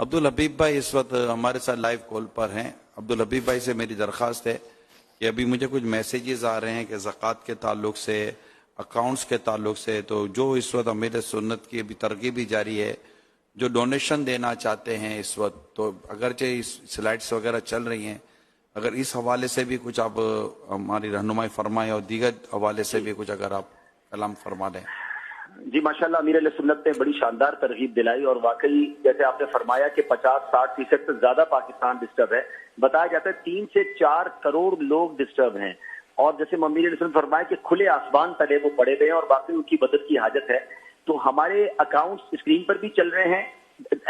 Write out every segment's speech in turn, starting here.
अब्दुल हबीब भाई इस वक्त हमारे साथ लाइव कॉल पर हैं। अब्दुल हबीब भाई से मेरी दरख्वास्त है कि अभी मुझे कुछ मैसेजेस आ रहे हैं कि ज़कात के ताल्लुक से, अकाउंट्स के ताल्लुक से, तो जो इस वक्त अमीर सुन्नत की अभी तरकीब भी जारी है, जो डोनेशन देना चाहते हैं इस वक्त, तो अगरचे इस स्लाइड्स वगैरह चल रही हैं, अगर इस हवाले से भी कुछ आप हमारी रहनुमाई फरमाएं और दीगर हवाले से भी कुछ अगर आप कलाम फरमा दें। जी माशाल्लाह, अमीर सुन्नत ने बड़ी शानदार तरगीब दिलाई और वाकई जैसे आपने फरमाया कि 50-60% से ज्यादा पाकिस्तान डिस्टर्ब है। बताया जाता है 3 से 4 करोड़ लोग डिस्टर्ब हैं और जैसे अमीर सुन्नत फरमाया कि खुले आसमान तले वो पड़े हुए हैं और वाकई उनकी मदद की हाजत है। तो हमारे अकाउंट्स स्क्रीन पर भी चल रहे हैं,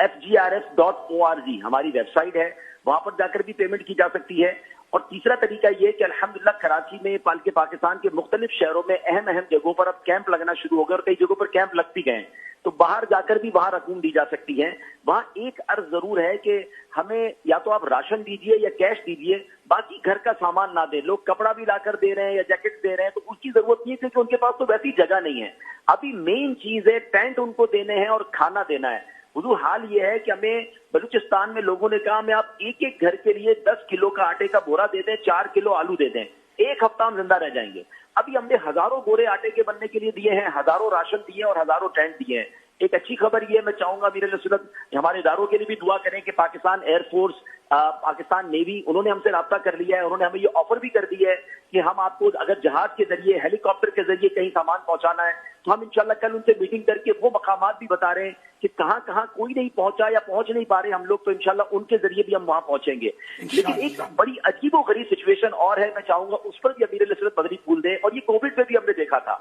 FGRS.org हमारी वेबसाइट है, वहां पर जाकर भी पेमेंट की जा सकती है। और तीसरा तरीका ये कि अल्हम्दुलिल्लाह कराची में के पाकिस्तान के मुख्तलिफ शहरों में अहम जगहों पर अब कैंप लगना शुरू हो गए और कई जगहों पर कैंप लग भी गए, तो बाहर जाकर भी वहां रकूम दी जा सकती है। वहां एक अर्ज जरूर है कि हमें या तो आप राशन दीजिए या कैश दीजिए, बाकी घर का सामान ना दें। लोग कपड़ा भी लाकर दे रहे हैं या जैकेट दे रहे हैं, तो उसकी जरूरत नहीं है क्योंकि उनके पास तो वैसी जगह नहीं है। अभी मेन चीज है टेंट उनको देने हैं और खाना देना है। हुजूर हाल ये है कि हमें बलूचिस्तान में लोगों ने कहा हमें आप एक घर के लिए 10 किलो का आटे का बोरा दे दें, 4 किलो आलू दे दें, एक हफ्ता हम जिंदा रह जाएंगे। अभी हमने हजारों बोरे आटे के बनने के लिए दिए हैं, हजारों राशन दिए और हजारों टेंट दिए हैं। एक अच्छी खबर ये मैं चाहूंगा अमीर सुन्नत हमारे इदारों के लिए भी दुआ करें कि पाकिस्तान एयरफोर्स, पाकिस्तान नेवी, उन्होंने हमसे राब्ता कर लिया है, उन्होंने हमें ये ऑफर भी कर दी है कि हम आपको अगर जहाज के जरिए, हेलीकॉप्टर के जरिए कहीं सामान पहुंचाना है तो हम इंशाल्लाह कल उनसे मीटिंग करके वो मकामात भी बता रहे हैं कि कहां कहां कोई नहीं पहुंचा या पहुंच नहीं पा रहे हम लोग, तो इंशाल्लाह उनके जरिए भी हम वहां पहुंचेंगे। लेकिन एक बड़ी अजीबोगरीब सिचुएशन और है, मैं चाहूंगा उस पर भी अमीर सुन्नत बदरी फूल दे। और ये कोविड में भी हमने देखा था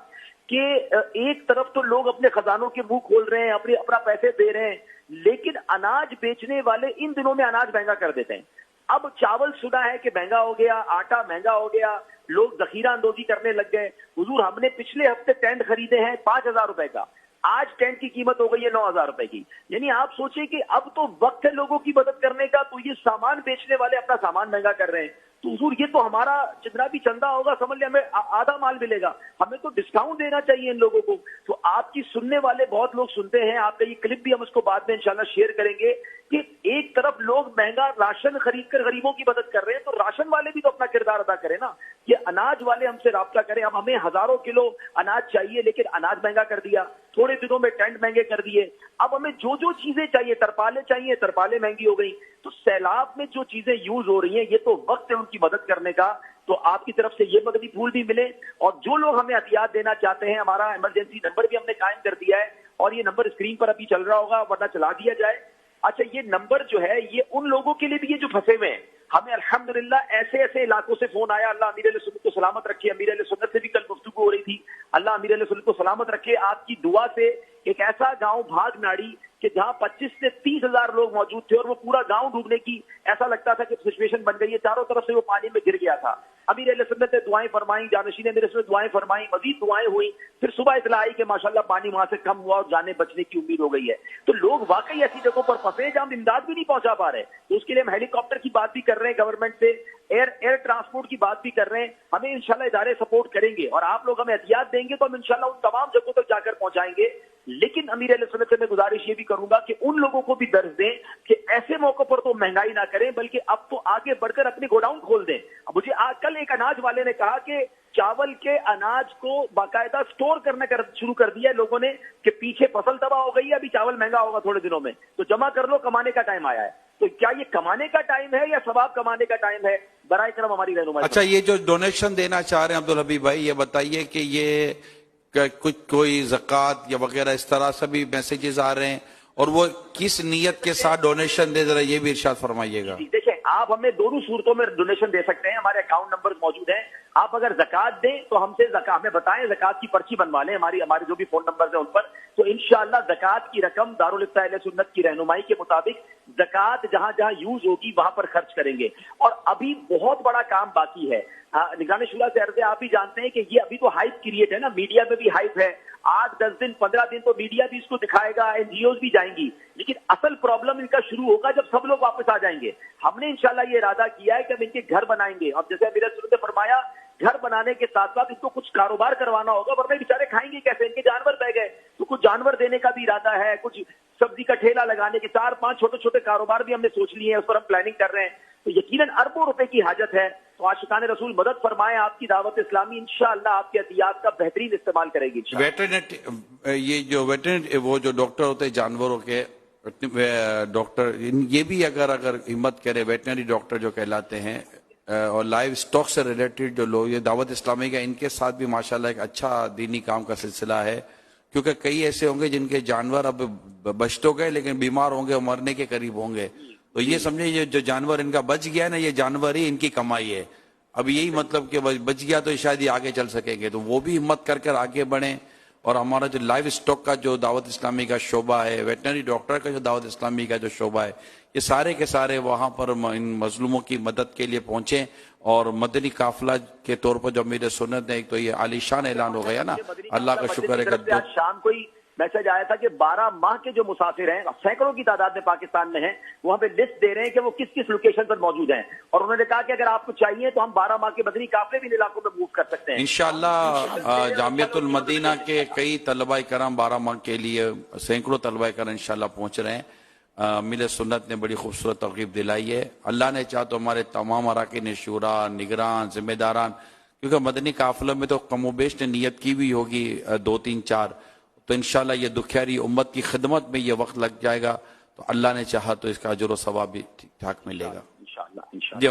कि एक तरफ तो लोग अपने खजानों के मुंह खोल रहे हैं, अपना पैसे दे रहे हैं, लेकिन अनाज बेचने वाले इन दिनों में अनाज महंगा कर देते हैं। अब चावल सुना है कि महंगा हो गया, आटा महंगा हो गया, लोग जखीरा अंदोजी करने लग गए। हुजूर हमने पिछले हफ्ते टेंट खरीदे हैं 5,000 रुपए का, आज टेंट की कीमत हो गई है 9,000 रुपए की। यानी आप सोचिए कि अब तो वक्त है लोगों की मदद करने का, तो ये सामान बेचने वाले अपना सामान महंगा कर रहे हैं। तो हुजूर ये तो हमारा जितना भी चंदा होगा समझ लिया हमें आधा माल मिलेगा, हमें तो डिस्काउंट देना चाहिए इन लोगों को। तो आपकी सुनने वाले बहुत लोग सुनते हैं, आपका ये क्लिप भी हम उसको बाद में इंशाल्लाह शेयर करेंगे कि एक तरफ लोग महंगा राशन खरीद कर गरीबों की मदद कर रहे हैं, तो राशन वाले भी तो अपना किरदार अदा करें ना। ये अनाज वाले हमसे राब्ता करें, अब हमें हजारों किलो अनाज चाहिए लेकिन अनाज महंगा कर दिया, थोड़े दिनों में टेंट महंगे कर दिए। अब हमें जो जो चीजें चाहिए, तरपाले चाहिए, तरपाले महंगी हो गई। तो सैलाब में जो चीजें यूज हो रही हैं, ये तो वक्त है उनकी मदद करने का। तो आपकी तरफ से ये मददी फूल भी मिले और जो लोग हमें हथियार देना चाहते हैं, हमारा इमरजेंसी नंबर भी हमने कायम कर दिया है और ये नंबर स्क्रीन पर अभी चल रहा होगा, वरना चला दिया जाए। अच्छा, ये नंबर जो है ये उन लोगों के लिए भी है जो फंसे हुए हैं। हमें अल्हम्दुलिल्लाह ऐसे ऐसे इलाकों से फोन आया, अल्लाह अमीर सुन्नत को सलामत रखे। अमीर सुन्नत से भी कल गुफ्तगू हो रही थी, अल्लाह अमीर सुन्नत को सलामत रखे। आपकी दुआ से एक ऐसा गांव भागनाड़ी कि जहां 25 से 30 हजार लोग मौजूद थे और वो पूरा गांव डूबने की ऐसा लगता था कि सिचुएशन बन गई है, चारों तरफ से वो पानी में गिर गया था। अमीर सुन्नत ने दुआएं फरमाई, जानशीन मेरे से दुआएं फरमाई, मजीद दुआएं हुई, फिर सुबह इतला आई कि माशाल्लाह पानी वहां से कम हुआ और जाने बचने की उम्मीद हो गई है। तो लोग वाकई ऐसी जगहों पर फंसे जहां इमदाद भी नहीं पहुंचा पा रहे, तो उसके लिए हम हेलीकॉप्टर की बात भी कर रहे हैं गवर्नमेंट से, एयर ट्रांसपोर्ट की बात भी कर रहे हैं। हमें इंशाल्लाह इदारे सपोर्ट करेंगे और आप लोग हमें एहतियात देंगे तो हम इंशाल्लाह उन तमाम जगहों तक जाकर पहुंचाएंगे। लेकिन अमीर सुन्नत से मैं गुजारिश ये भी करूंगा कि उन लोगों को भी दर्ज दें कि ऐसे मौकों पर तो महंगाई ना करें, बल्कि अब तो आगे बढ़कर अपने गोडाउन खोल दें। अब मुझे कल एक अनाज वाले ने कहा कि चावल के अनाज को बाकायदा स्टोर करने शुरू कर दिया है लोगों ने कि पीछे फसल तबाह हो गई है, अभी चावल महंगा होगा थोड़े दिनों में, तो जमा कर लो, कमाने का टाइम आया है। तो क्या ये कमाने का टाइम है या सवाब कमाने का टाइम है? बराए करम हमारी रहनुमाई। अच्छा, ये जो डोनेशन देना चाह रहे हैं अब्दुल हबीब भाई, ये बताइए कि ये कुछ कोई ज़कात या वगैरह इस तरह से भी मैसेजेस आ रहे हैं और वो किस नियत के साथ डोनेशन दे रहे हैं, ये भी इरशाद फरमाइएगा। देखिए, आप हमें दोनों सूरतों में डोनेशन दे सकते हैं, हमारे अकाउंट नंबर मौजूद हैं। आप अगर ज़कात दें तो हमसे हमें बताएं, ज़कात की पर्ची बनवा लें, हमारे जो भी फोन नंबर है उन पर, तो इंशाअल्लाह ज़कात की रकम दारुल इफ्ता अहले सुन्नत की रहनुमाई के मुताबिक ज़कात जहां जहां यूज होगी वहां पर खर्च करेंगे। और अभी बहुत बड़ा काम बाकी है। निगरानी शुरा से अर्ज़ है, आप भी जानते हैं कि ये अभी तो हाइप क्रिएट है ना, मीडिया में भी हाइप है, 8-10 दिन 15 दिन तो मीडिया भी इसको दिखाएगा, एनजीओज भी जाएंगी, लेकिन असल प्रॉब्लम इनका शुरू होगा जब सब लोग वापस आ जाएंगे। हमने इंशाल्लाह ये इरादा किया है कि हम इनके घर बनाएंगे और जैसे मेरे सुन्नत ने फरमाया, घर बनाने के साथ साथ इनको कुछ कारोबार करवाना होगा, वरना बेचारे खाएंगे कैसे, इनके जानवर बह गए, तो कुछ जानवर देने का भी इरादा है, कुछ سبزی کا ٹھیلا لگانے کے 4-5 چھوٹے چھوٹے کاروبار بھی ہم نے سوچ لیے ہیں, اس پر ہم پلاننگ کر رہے ہیں. تو یقیناً اربوں روپے کی حاجت ہے. تو عاشقان رسول مدد فرمائیں, آپ کی دعوت اسلامی انشاءاللہ آپ کے عطیات کا بہترین استعمال کرے گی انشاءاللہ. ویٹرنری یہ جو ویٹرنری وہ جو ڈاکٹر ہوتے ہیں جانوروں کے ڈاکٹر, یہ بھی اگر ہمت کرے ویٹرنری ڈاکٹر جو کہلاتے ہیں اور لائیو اسٹاک سے ریلیٹڈ جو لوگ, یہ دعوت اسلامی کا ان کے ساتھ بھی ماشاءاللہ ایک اچھا دینی کام کا سلسلہ ہے, کیونکہ کئی ایسے ہوں گے جن کے جانور اب بچ تو گئے لیکن بیمار ہوں گے اور مرنے کے قریب ہوں گے. تو یہ سمجھیں یہ جو جانور ان کا بچ گیا نا, یہ جانور ہی ان کی کمائی ہے. اب یہی مطلب کہ بچ گیا تو شاید یہ آگے چل سکیں گے, تو وہ بھی ہمت کر آگے بڑھیں. اور ہمارا جو لائیو اسٹاک کا جو دعوت اسلامی کا شعبہ ہے, ویٹنری ڈاکٹر کا جو دعوت اسلامی کا جو شعبہ ہے, یہ سارے کے سارے وہاں پر ان مظلوموں کی مدد کے لیے پہنچیں. اور مدنی قافلہ کے طور پر جو امیر سنت نے ایک تو یہ عالی شان اعلان ہو گیا نا, اللہ کا شکر ہے کہ شام کو ہی میسج آیا تھا کہ 12 ماہ کے جو مسافر ہیں, سینکڑوں کی تعداد میں پاکستان میں ہیں, وہاں پہ لسٹ دے رہے ہیں کہ وہ کس کس لوکیشن پر موجود ہیں, اور انہوں نے کہا کہ اگر آپ کو چاہیے تو ہم 12 ماہ کے مدنی قافلے بھی ان علاقوں میں موو کر سکتے ہیں انشاءاللہ. جامعۃ المدینہ کے کئی طلبہ کرام 12 ماہ کے لیے سینکڑوں طلبہ کرام انشاءاللہ پہنچ رہے ہیں. امیر سنت نے بڑی خوبصورت ترغیب دلائی ہے. اللہ نے چاہا تو ہمارے تمام اراکین شورا, نگران, ذمہ داران, کیونکہ مدنی قافلوں میں تو کم و بیش نے نیت کی بھی ہوگی 2-3-4, تو انشاءاللہ یہ دکھیاری امت کی خدمت میں یہ وقت لگ جائے گا, تو اللہ نے چاہا تو اس کا اجر و ثواب بھی ٹھیک ٹھاک ملے گا انشاءاللہ. جی.